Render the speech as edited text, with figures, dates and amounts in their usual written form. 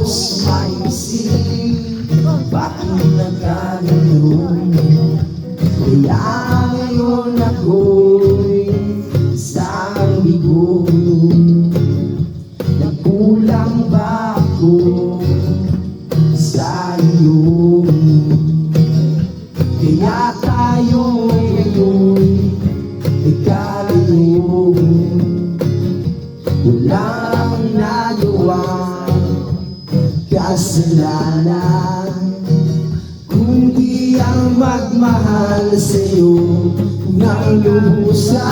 Tapos maisip, bakit nagkaganon? Kaya ngayon ako'y isang bigo. Nagkulang ba ako sa iyo? Kaya tayo ngayon nagkalayo. Walang nagawang kasalanan, kundi ang magmahal sa'yo ng lubusan.